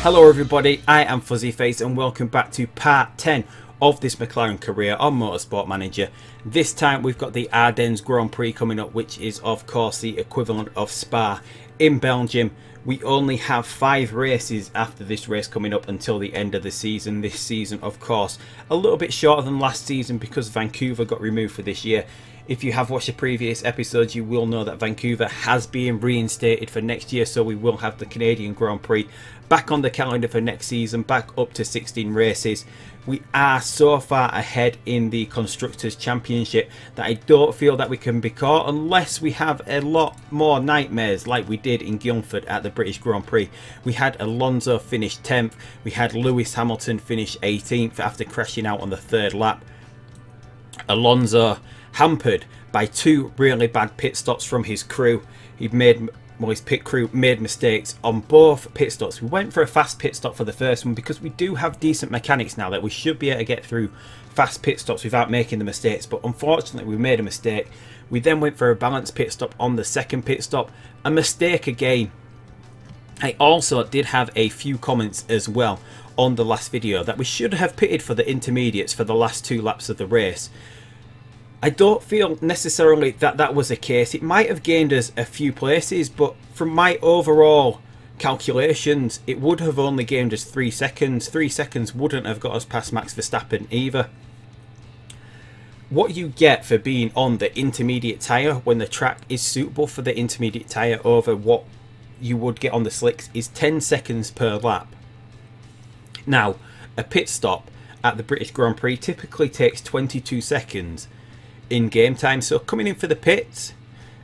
Hello everybody, I am Fuzzyface and welcome back to part 10 of this McLaren career on Motorsport Manager. This time we've got the Ardennes Grand Prix coming up, which is of course the equivalent of Spa in Belgium. We only have 5 races after this race coming up until the end of the season. This season of course a little bit shorter than last season because Vancouver got removed for this year. If you have watched the previous episodes, you will know that Vancouver has been reinstated for next year, so we will have the Canadian Grand Prix back on the calendar for next season, back up to 16 races. We are so far ahead in the Constructors' Championship that I don't feel that we can be caught unless we have a lot more nightmares like we did in Guildford at the British Grand Prix. We had Alonso finish 10th, we had Lewis Hamilton finish 18th after crashing out on the 3rd lap. Alonso hampered by 2 really bad pit stops from his crew. His pit crew made mistakes on both pit stops. We went for a fast pit stop for the first one because we do have decent mechanics now that we should be able to get through fast pit stops without making the mistakes, but unfortunately we made a mistake. We then went for a balanced pit stop on the second pit stop, a mistake again. I also did have a few comments as well on the last video that we should have pitted for the intermediates for the last 2 laps of the race. I don't feel necessarily that that was the case. It might have gained us a few places, but from my overall calculations, it would have only gained us 3 seconds. 3 seconds wouldn't have got us past Max Verstappen either. What you get for being on the intermediate tyre when the track is suitable for the intermediate tyre over what you would get on the slicks is 10 seconds per lap. Now, a pit stop at the British Grand Prix typically takes 22 seconds in game time, so coming in for the pits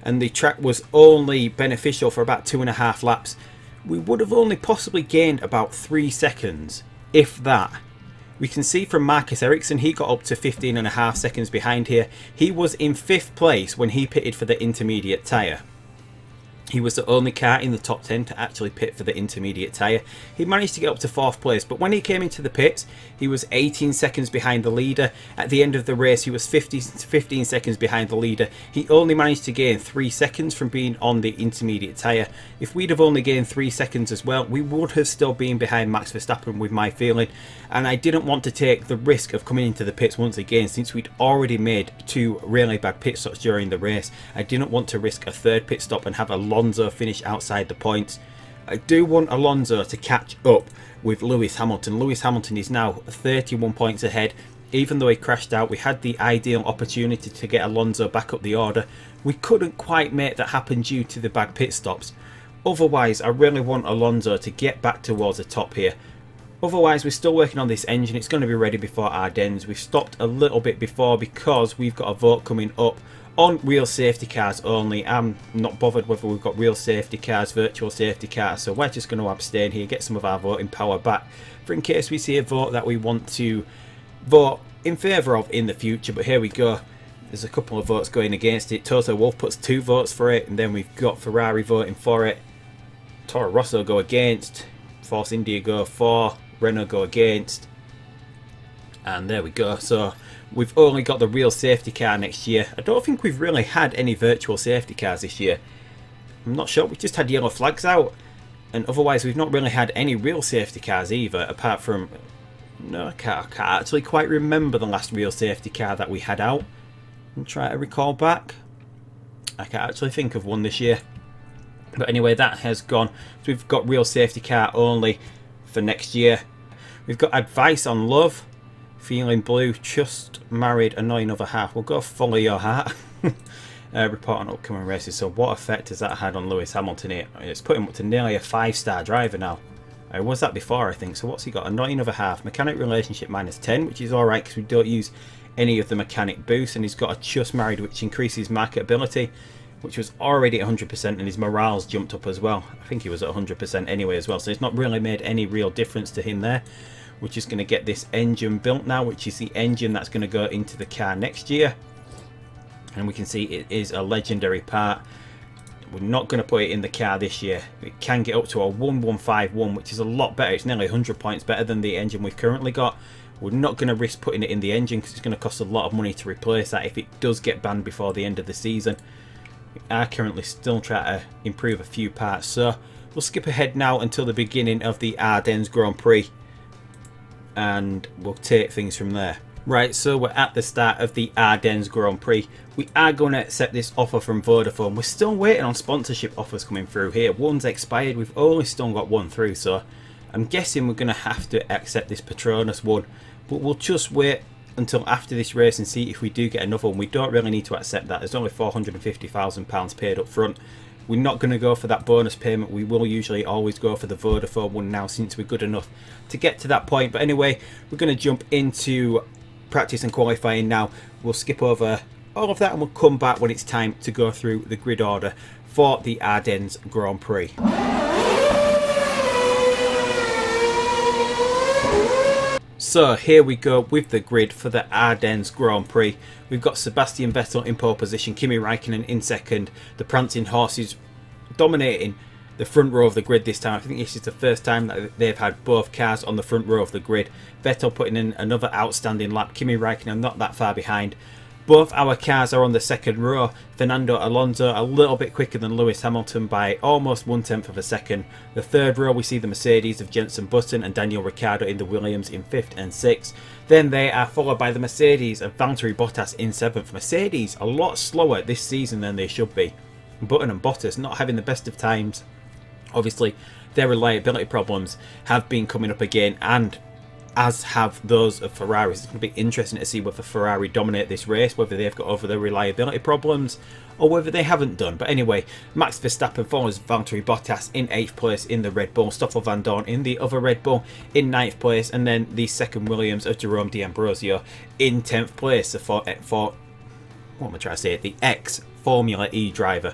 and the track was only beneficial for about 2.5 laps, we would have only possibly gained about 3 seconds, if that. We can see from Marcus Ericsson, he got up to 15.5 seconds behind here. He was in 5th place when he pitted for the intermediate tyre. He was the only car in the top 10 to actually pit for the intermediate tyre. He managed to get up to 4th place, but when he came into the pits, he was 18 seconds behind the leader. At the end of the race, he was 15 seconds behind the leader. He only managed to gain 3 seconds from being on the intermediate tyre. If we'd have only gained 3 seconds as well, we would have still been behind Max Verstappen with my feeling. And I didn't want to take the risk of coming into the pits once again, since we'd already made 2 really bad pit stops during the race. I didn't want to risk a 3rd pit stop and have Alonso finish outside the points. I do want Alonso to catch up with Lewis Hamilton. Lewis Hamilton is now 31 points ahead. Even though he crashed out, we had the ideal opportunity to get Alonso back up the order. We couldn't quite make that happen due to the bad pit stops. Otherwise, I really want Alonso to get back towards the top here. Otherwise, we're still working on this engine. It's going to be ready before Ardennes. We've stopped a little bit before because we've got a vote coming up on real safety cars only. I'm not bothered whether we've got real safety cars, virtual safety cars, so we're just going to abstain here, get some of our voting power back for in case we see a vote that we want to vote in favour of in the future. But here we go. There's a couple of votes going against it. Toto Wolff puts 2 votes for it, and then we've got Ferrari voting for it. Toro Rosso go against. Force India go for. Renault go against. And there we go. So we've only got the real safety car next year. I don't think we've really had any virtual safety cars this year. I'm not sure. We've just had yellow flags out. And otherwise we've not really had any real safety cars either. Apart from... No, I can't actually quite remember the last real safety car that we had out. I'm trying to recall back. I can't actually think of one this year. But anyway, that has gone. So we've got real safety car only for next year. We've got advice on love. Feeling blue, just married, annoying other half. We'll go follow your heart. Report on upcoming races. So what effect has that had on Lewis Hamilton here? It's put him up to nearly a 5-star driver now. I was that before, I think. So what's he got? Annoying other half. Mechanic relationship -10, which is alright because we don't use any of the mechanic boost. And he's got a just married, which increases marketability, which was already at 100%, and his morale's jumped up as well. I think he was at 100% anyway as well. So it's not really made any real difference to him there. We're just going to get this engine built now, which is the engine that's going to go into the car next year. And we can see it is a legendary part. We're not going to put it in the car this year. It can get up to a 1151, which is a lot better. It's nearly 100 points better than the engine we've currently got. We're not going to risk putting it in the engine because it's going to cost a lot of money to replace that if it does get banned before the end of the season. We are currently still trying to improve a few parts. So we'll skip ahead now until the beginning of the Ardennes Grand Prix, and we'll take things from there. Right, so we're at the start of the Ardennes Grand Prix. We are going to accept this offer from Vodafone. We're still waiting on sponsorship offers coming through here. One's expired, we've only still got one through, so I'm guessing we're going to have to accept this Petronas one. But we'll just wait until after this race and see if we do get another one. We don't really need to accept that. There's only £450,000 paid up front. We're not going to go for that bonus payment. We will usually always go for the Vodafone one now, since we're good enough to get to that point. But anyway, we're going to jump into practice and qualifying now. We'll skip over all of that and we'll come back when it's time to go through the grid order for the Ardennes Grand Prix. So here we go with the grid for the Ardennes Grand Prix. We've got Sebastian Vettel in pole position, Kimi Räikkönen in second, the prancing horses dominating the front row of the grid this time. I think this is the first time that they've had both cars on the front row of the grid. Vettel putting in another outstanding lap, Kimi Räikkönen not that far behind. Both our cars are on the second row. Fernando Alonso a little bit quicker than Lewis Hamilton by almost 1/10 of a second. The third row we see the Mercedes of Jenson Button and Daniel Ricciardo in the Williams in 5th and 6th. Then they are followed by the Mercedes of Valtteri Bottas in 7th. Mercedes a lot slower this season than they should be. Button and Bottas not having the best of times. Obviously their reliability problems have been coming up again, and as have those of Ferrari. It's going to be interesting to see whether Ferrari dominate this race, whether they've got over their reliability problems or whether they haven't done. But anyway, Max Verstappen follows Valtteri Bottas in 8th place in the Red Bull, Stoffel Van Dorn in the other Red Bull in 9th place, and then the second Williams of Jerome D'Ambrosio in 10th place for what am I trying to say, the ex-Formula E driver.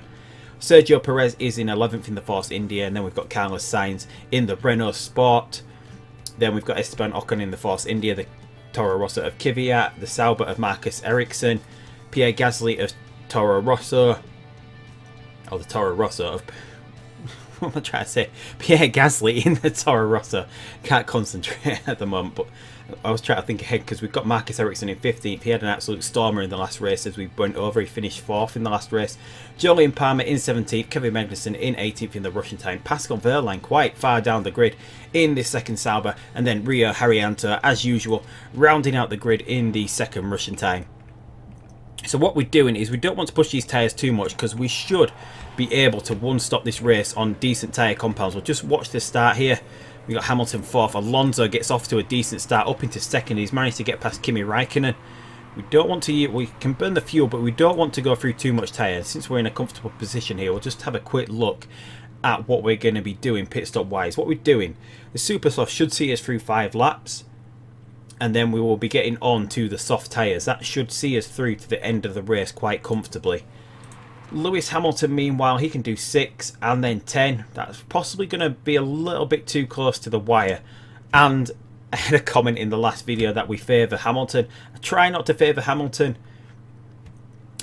Sergio Perez is in 11th in the Force India, and then we've got Carlos Sainz in the Renault Sport. Then we've got Esteban Ocon in the Force India, the Toro Rosso of Kvyat, the Sauber of Marcus Ericsson, Pierre Gasly of Toro Rosso, or the Toro Rosso of, what am I trying to say? Pierre Gasly in the Toro Rosso. Can't concentrate at the moment, but I was trying to think ahead because we've got Marcus Ericsson in 15th. He had an absolute stormer in the last race as we went over. He finished 4th in the last race. Jolyon Palmer in 17th. Kevin Magnussen in 18th in the Russian time. Pascal Wehrlein quite far down the grid in the second Sauber. And then Rio Haryanto, as usual, rounding out the grid in the second Russian time. So what we're doing is we don't want to push these tyres too much because we should be able to one-stop this race on decent tyre compounds. We'll just watch the start here. We got Hamilton 4th. Alonso gets off to a decent start, up into 2nd. He's managed to get past Kimi Räikkönen. We don't want to, we can burn the fuel, but we don't want to go through too much tyre. Since we're in a comfortable position here, we'll just have a quick look at what we're going to be doing pit stop wise. What we're doing, the super soft should see us through 5 laps, and then we will be getting on to the soft tyres. That should see us through to the end of the race quite comfortably. Lewis Hamilton, meanwhile, he can do 6 and then 10. That's possibly going to be a little bit too close to the wire. And I had a comment in the last video that we favour Hamilton. I try not to favour Hamilton.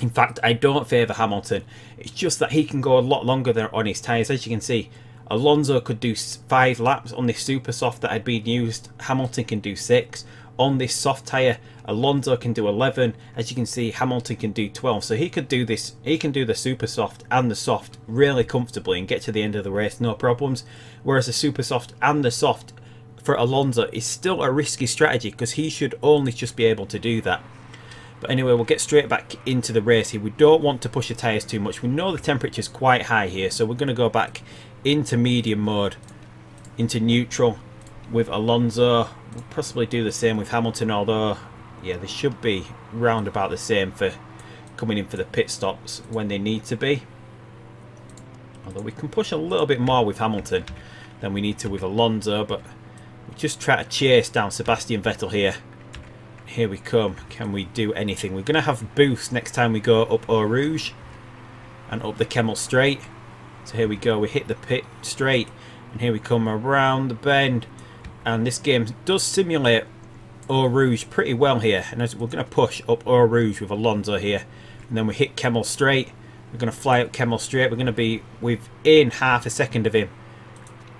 In fact, I don't favour Hamilton. It's just that he can go a lot longer than on his tyres. As you can see, Alonso could do 5 laps on this super soft that had been used. Hamilton can do 6. On this soft tyre, Alonso can do 11. As you can see, Hamilton can do 12. So he could do this. He can do the super soft and the soft really comfortably and get to the end of the race, no problems. Whereas the super soft and the soft for Alonso is still a risky strategy because he should only just be able to do that. But anyway, we'll get straight back into the race here. We don't want to push the tyres too much. We know the temperature is quite high here, so we're going to go back into medium mode, into neutral with Alonso. We'll possibly do the same with Hamilton, although yeah, they should be round about the same for coming in for the pit stops when they need to be. Although we can push a little bit more with Hamilton than we need to with Alonso, but we just try to chase down Sebastian Vettel here. Here we come. Can we do anything? We're going to have boost next time we go up Eau Rouge and up the Kemmel Straight. So here we go. We hit the pit straight and here we come around the bend. And this game does simulate Eau Rouge pretty well here. And as we're going to push up Eau Rouge with Alonso here. And then we hit Kemmel Straight. We're going to fly up Kemmel Straight. We're going to be within half a second of him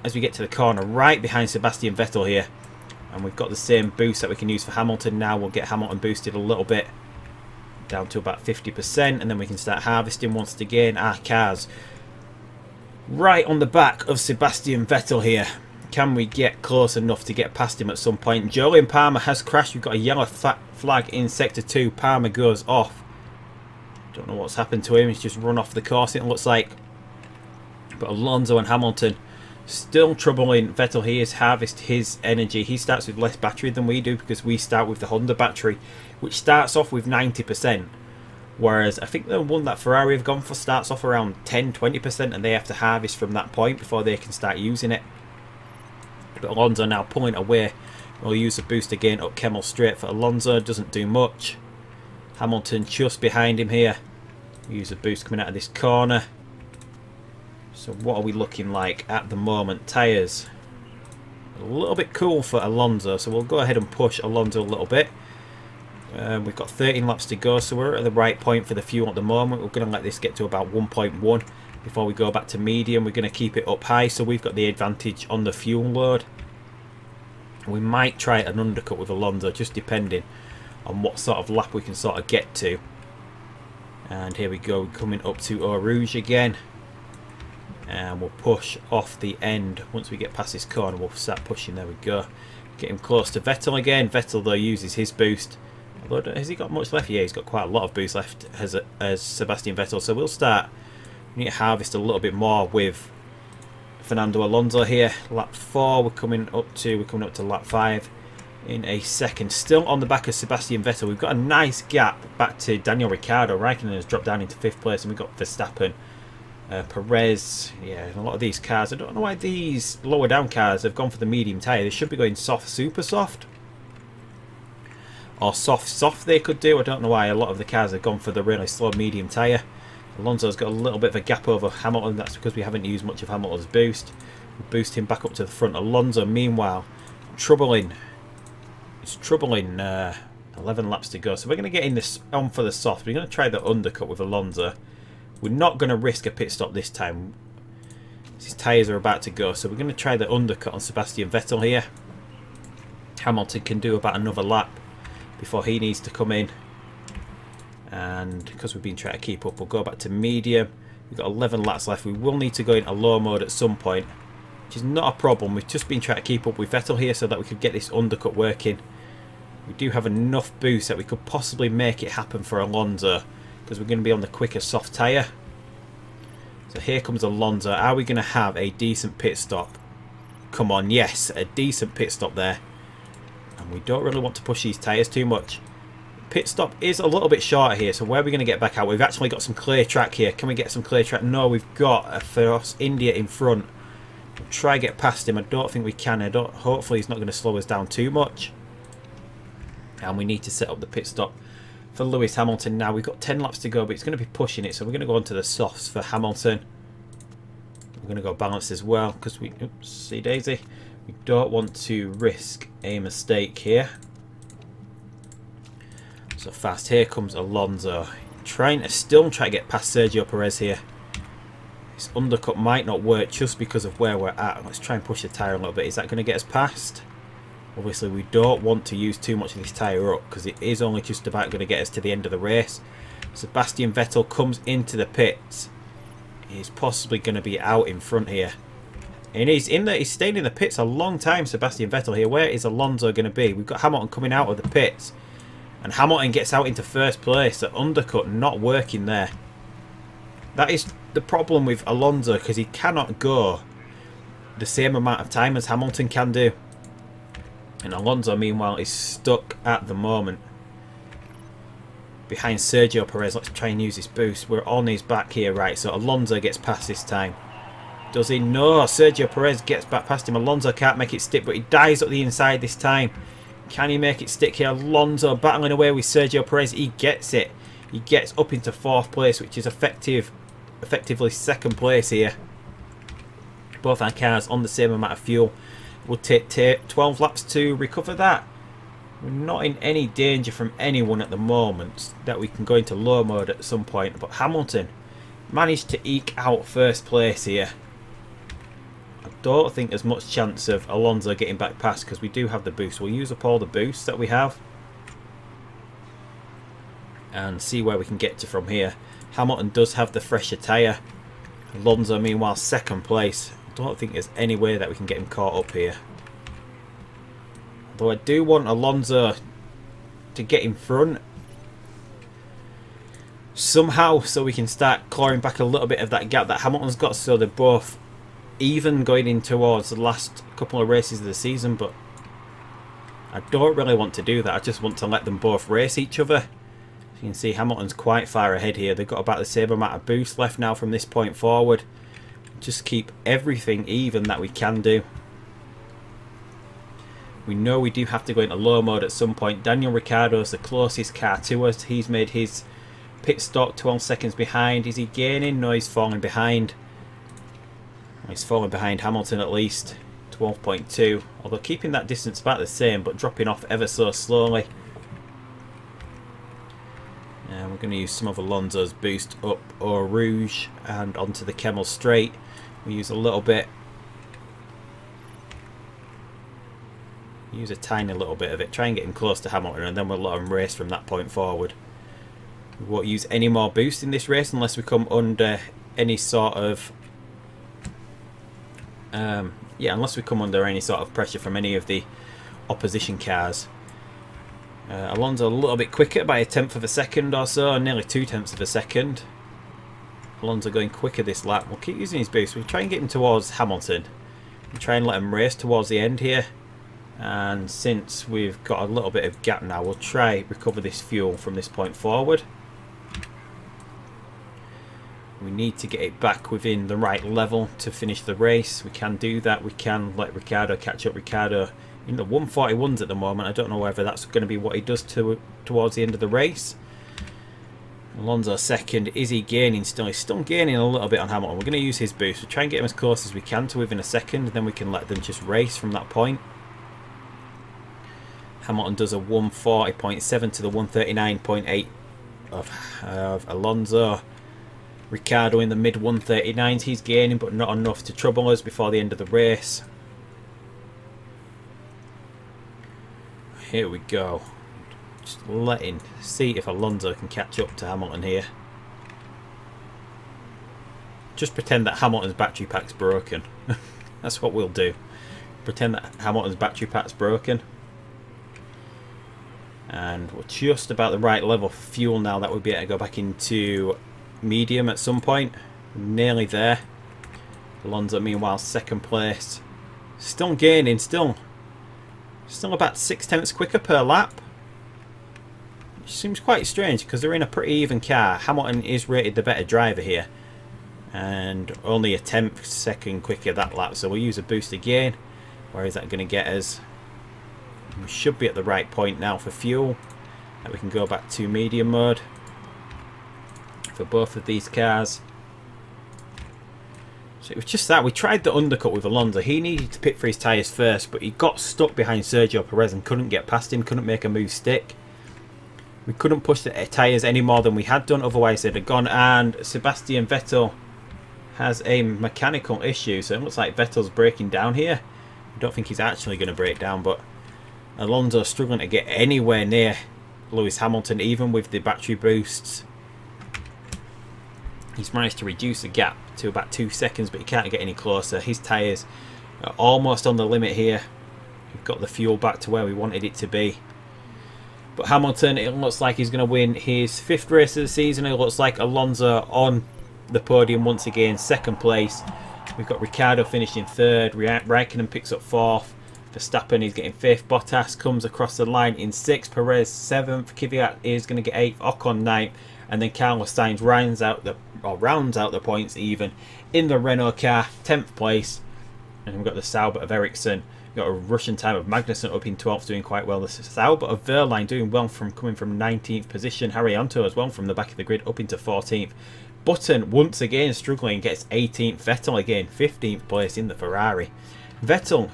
as we get to the corner, right behind Sebastian Vettel here. And we've got the same boost that we can use for Hamilton now. We'll get Hamilton boosted a little bit down to about 50%. And then we can start harvesting once again our cars. right on the back of Sebastian Vettel here. Can we get close enough to get past him at some point? Julian Palmer has crashed. We've got a yellow flag in Sector 2. Palmer goes off. Don't know what's happened to him. He's just run off the course, it looks like. But Alonso and Hamilton still troubling Vettel. He has harvested his energy. He starts with less battery than we do because we start with the Honda battery, which starts off with 90%. Whereas I think the one that Ferrari have gone for starts off around 10-20%, and they have to harvest from that point before they can start using it. But Alonso now pulling away. We'll use the boost again up Kemmel straight for Alonso. Doesn't do much. Hamilton just behind him here. Use the boost coming out of this corner. So what are we looking like at the moment? Tyres. A little bit cool for Alonso. So we'll go ahead and push Alonso a little bit. We've got 13 laps to go. So we're at the right point for the fuel at the moment. We're going to let this get to about 1.1 before we go back to medium. We're going to keep it up high. So we've got the advantage on the fuel load. We might try an undercut with Alonso, just depending on what sort of lap we can sort of get to. And here we go, coming up to Eau Rouge again. And we'll push off the end. Once we get past this corner, we'll start pushing. There we go. Get him close to Vettel again. Vettel, though, uses his boost. Although, has he got much left? Yeah, he's got quite a lot of boost left as Sebastian Vettel. So we'll start. We need to harvest a little bit more with Fernando Alonso here. Lap 4, we're coming up to lap 5 in a second. Still on the back of Sebastian Vettel. We've got a nice gap back to Daniel Ricciardo. Raikkonen has dropped down into 5th place, and we've got Verstappen, Perez. Yeah, a lot of these cars. I don't know why these lower down cars have gone for the medium tyre. They should be going soft, super soft. Or soft they could do. I don't know why a lot of the cars have gone for the really slow medium tyre. Alonso's got a little bit of a gap over Hamilton. That's because we haven't used much of Hamilton's boost. We'll boost him back up to the front. Alonso, meanwhile, troubling. It's troubling. 11 laps to go. So we're going to get in this on for the soft. We're going to try the undercut with Alonso. We're not going to risk a pit stop this time. His tyres are about to go. So we're going to try the undercut on Sebastian Vettel here. Hamilton can do about another lap before he needs to come in. And because we've been trying to keep up, we'll go back to medium. We've got 11 laps left. We will need to go into low mode at some point, which is not a problem. We've just been trying to keep up with Vettel here so that we could get this undercut working. We do have enough boost that we could possibly make it happen for Alonso, because we're going to be on the quicker soft tyre. So here comes Alonso. Are we going to have a decent pit stop? Come on, yes, a decent pit stop there. And we don't really want to push these tyres too much. Pit stop is a little bit shorter here, so where are we going to get back out? We've actually got some clear track here. Can we get some clear track? No, we've got a Force India in front. We'll try to get past him. I don't think we can. Hopefully he's not going to slow us down too much. And we need to set up the pit stop for Lewis Hamilton now. We've got 10 laps to go, but it's going to be pushing it, so we're going to go onto the softs for Hamilton. We're going to go balanced as well, because we... Oops, see Daisy. We don't want to risk a mistake here. So fast, here comes Alonso, trying to still try to get past Sergio Perez here. This undercut might not work just because of where we're at. Let's try and push the tyre a little bit. Is that going to get us past? Obviously we don't want to use too much of this tyre up, because it is only just about going to get us to the end of the race. Sebastian Vettel comes into the pits. He's possibly going to be out in front here. And he's staying in the pits a long time, Sebastian Vettel here. Where is Alonso going to be? We've got Hamilton coming out of the pits. And Hamilton gets out into 1st place. The undercut not working there. That is the problem with Alonso, because he cannot go the same amount of time as Hamilton can do. And Alonso, meanwhile, is stuck at the moment behind Sergio Perez. Let's try and use this boost. We're on his back here, right? So Alonso gets past this time. Does he? No. Sergio Perez gets back past him. Alonso can't make it stick, but he dies up the inside this time. Can he make it stick here? Alonso battling away with Sergio Perez. He gets it. He gets up into 4th place, which is effectively 2nd place here. Both our cars on the same amount of fuel. We'll take 12 laps to recover that. We're not in any danger from anyone at the moment that we can go into low mode at some point. But Hamilton managed to eke out 1st place here. I don't think there's much chance of Alonso getting back past, because we do have the boost. We'll use up all the boosts that we have and see where we can get to from here. Hamilton does have the fresher tyre. Alonso, meanwhile, second place. I don't think there's any way that we can get him caught up here. Although I do want Alonso to get in front somehow, so we can start clawing back a little bit of that gap that Hamilton's got, so they're both even going in towards the last couple of races of the season. But I don't really want to do that. I just want to let them both race each other. You can see Hamilton's quite far ahead here. They've got about the same amount of boost left now from this point forward. Just keep everything even that we can do. We know we do have to go into low mode at some point. Daniel Ricciardo's the closest car to us. He's made his pit stop 12 seconds behind. Is he gaining? No, he's falling behind. He's falling behind Hamilton at least. 12.2. Although keeping that distance about the same, but dropping off ever so slowly. And we're going to use some of Alonso's boost up Eau Rouge and onto the Kemmel straight. We use a little bit. Use a tiny little bit of it. Try and get him close to Hamilton, and then we'll let him race from that point forward. We won't use any more boost in this race unless we come under any sort of unless we come under any sort of pressure from any of the opposition cars. Alonso a little bit quicker by 1/10 of a second or so, nearly 2/10 of a second. Alonso going quicker this lap. We'll keep using his boost. We'll try and get him towards Hamilton. We'll try and let him race towards the end here. And since we've got a little bit of gap now, we'll try recover this fuel from this point forward. We need to get it back within the right level to finish the race. We can do that. We can let Ricciardo catch up. Ricciardo in the 141s at the moment. I don't know whether that's going to be what he does towards the end of the race. Alonso second. Is he gaining still? He's still gaining a little bit on Hamilton. We're going to use his boost. We'll try and get him as close as we can to within a second, and then we can let them just race from that point. Hamilton does a 140.7 to the 139.8 of Alonso. Ricciardo in the mid 139s. He's gaining, but not enough to trouble us before the end of the race. Here we go. Just see if Alonso can catch up to Hamilton here. Just pretend that Hamilton's battery pack's broken. That's what we'll do. Pretend that Hamilton's battery pack's broken. And we're just about the right level for fuel now that we'll be able to go back into medium at some point. Nearly there. Alonso meanwhile second place. Still gaining, still about 6/10 quicker per lap. Which seems quite strange because they're in a pretty even car. Hamilton is rated the better driver here. And only a 1/10 second quicker that lap. So we'll use a boost again. Where is that going to get us? We should be at the right point now for fuel. That we can go back to medium mode for both of these cars. So it was just that. We tried the undercut with Alonso. He needed to pit for his tyres first, but he got stuck behind Sergio Perez and couldn't get past him, couldn't make a move stick. We couldn't push the tyres any more than we had done, otherwise they'd have gone. And Sebastian Vettel has a mechanical issue, so it looks like Vettel's breaking down here. I don't think he's actually going to break down, but Alonso's struggling to get anywhere near Lewis Hamilton, even with the battery boosts. He's managed to reduce the gap to about 2 seconds, but he can't get any closer. His tyres are almost on the limit here. We've got the fuel back to where we wanted it to be. But Hamilton, it looks like he's going to win his 5th race of the season. It looks like Alonso on the podium once again, 2nd place. We've got Ricciardo finishing 3rd. Raikkonen picks up 4th. Verstappen is getting 5th. Bottas comes across the line in 6th. Perez 7th. Kvyat is going to get 8th. Ocon 9th. And then Carlos Sainz rounds out the points even in the Renault car, 10th place. And we've got the Sauber of Ericsson. We've got a Russian time of Magnussen up in 12th, doing quite well. The Sauber of Verline doing well from coming from 19th position. Haryanto as well from the back of the grid up into 14th. Button once again struggling, gets 18th. Vettel again 15th place in the Ferrari. Vettel,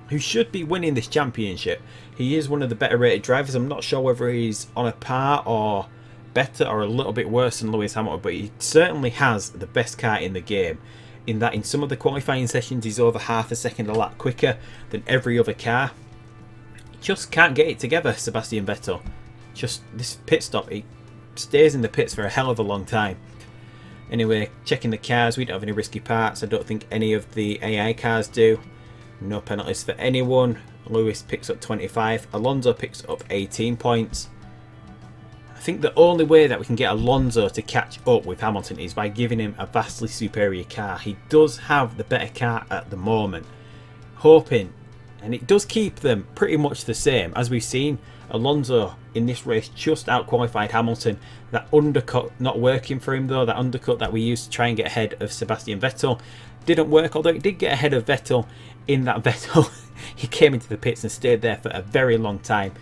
who should be winning this championship, he is one of the better rated drivers. I'm not sure whether he's on a par or better or a little bit worse than Lewis Hamilton, but he certainly has the best car in the game, in that in some of the qualifying sessions he's over half a second a lap quicker than every other car. Just can't get it together, Sebastian Vettel. Just this pit stop, he stays in the pits for a hell of a long time. Anyway, checking the cars, we don't have any risky parts. I don't think any of the AI cars do. No penalties for anyone. Lewis picks up 25. Alonso picks up 18 points. I think the only way that we can get Alonso to catch up with Hamilton is by giving him a vastly superior car. He does have the better car at the moment. Hoping, and it does keep them pretty much the same. As we've seen, Alonso in this race just out-qualified Hamilton. That undercut not working for him though. That undercut that we used to try and get ahead of Sebastian Vettel didn't work, although it did get ahead of Vettel. In that Vettel, he came into the pits and stayed there for a very long time.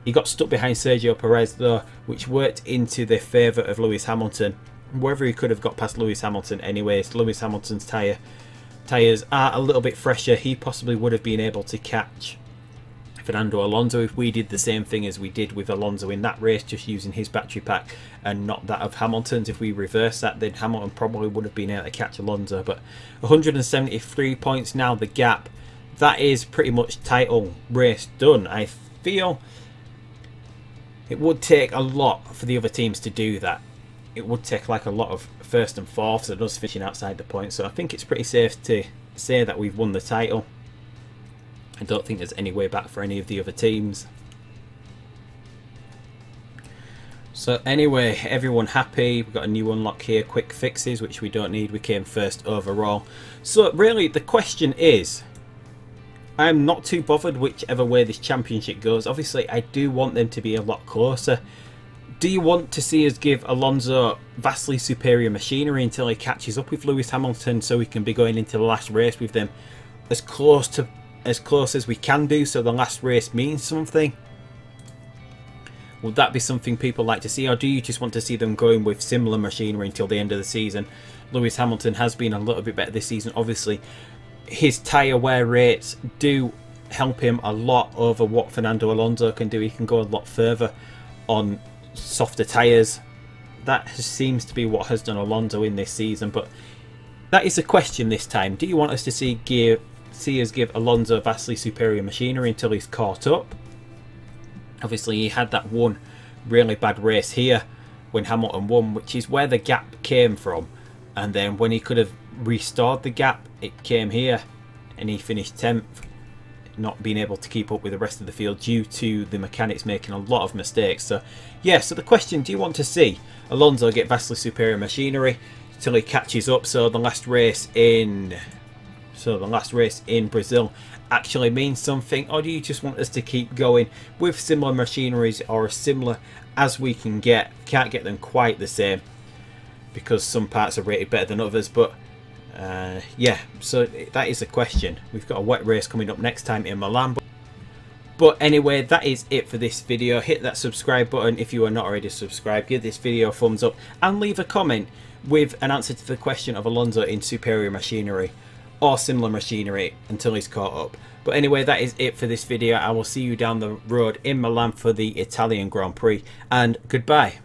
He got stuck behind Sergio Perez though, which worked into the favour of Lewis Hamilton. Whether he could have got past Lewis Hamilton anyways, Lewis Hamilton's tyres are a little bit fresher. He possibly would have been able to catch Fernando Alonso if we did the same thing as we did with Alonso in that race, just using his battery pack and not that of Hamilton's. If we reverse that, then Hamilton probably would have been able to catch Alonso. But 173 points now, the gap. That is pretty much title race done. I feel it would take a lot for the other teams to do that. It would take like a lot of first and fourths and us finishing outside the points. So I think it's pretty safe to say that we've won the title. I don't think there's any way back for any of the other teams. So anyway, everyone happy. We've got a new unlock here, quick fixes, which we don't need. We came first overall. So really the question is, I'm not too bothered whichever way this championship goes. Obviously I do want them to be a lot closer. Do you want to see us give Alonso vastly superior machinery until he catches up with Lewis Hamilton, so we can be going into the last race with them as close as we can do, so the last race means something? Would that be something people like to see, or do you just want to see them going with similar machinery until the end of the season? Lewis Hamilton has been a little bit better this season. Obviously his tyre wear rates do help him a lot over what Fernando Alonso can do. He can go a lot further on softer tyres. That seems to be what has done Alonso in this season. But that is the question this time. Do you want us to see us give Alonso vastly superior machinery until he's caught up? Obviously he had that one really bad race here when Hamilton won, which is where the gap came from, and then when he could have restored the gap, it came here and he finished 10th, not being able to keep up with the rest of the field due to the mechanics making a lot of mistakes. So yeah, so the question, do you want to see Alonso get vastly superior machinery until he catches up, so the last race in Brazil actually means something, or do you just want us to keep going with similar machineries or as similar as we can get? Can't get them quite the same because some parts are rated better than others, but yeah, so that is the question. We've got a wet race coming up next time in Milan. But anyway, that is it for this video. Hit that subscribe button if you are not already subscribed. Give this video a thumbs up and leave a comment with an answer to the question of Alonso in superior machinery or similar machinery until he's caught up. But anyway, that is it for this video. I will see you down the road in Milan for the Italian Grand Prix, and goodbye.